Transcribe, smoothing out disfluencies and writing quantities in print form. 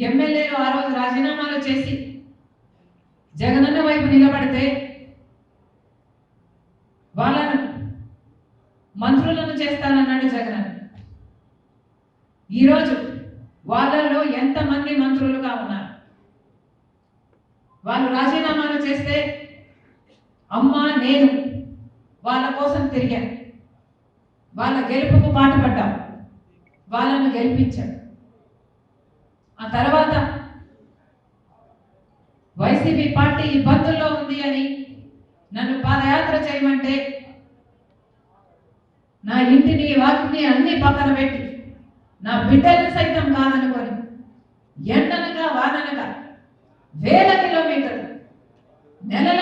ఎమ్మెల్యేలు ఆ రోజు రాజీనామాలు చేసి జగనన్న వైపు నిలబడితే వాళ్ళను మంత్రులను చేస్తానన్నాడు జగన్. ఈరోజు వాళ్ళలో ఎంతమంది మంత్రులుగా ఉన్నారు? వాళ్ళు రాజీనామాలు చేస్తే అమ్మా నేను వాళ్ళ కోసం తిరిగాను, వాళ్ళ గెలుపుకు పాటుపడ్డాం, వాళ్ళను గెలిపించాడు. ఆ తర్వాత వైసీపీ పార్టీ ఇబ్బందుల్లో ఉంది అని నన్ను పాదయాత్ర చేయమంటే నా ఇంటిని వాటిని అన్ని పక్కన పెట్టి నా బిడ్డలను సైతం కాదనుకొని ఎండనగా వాననగా వేల కిలోమీటర్లు నెలల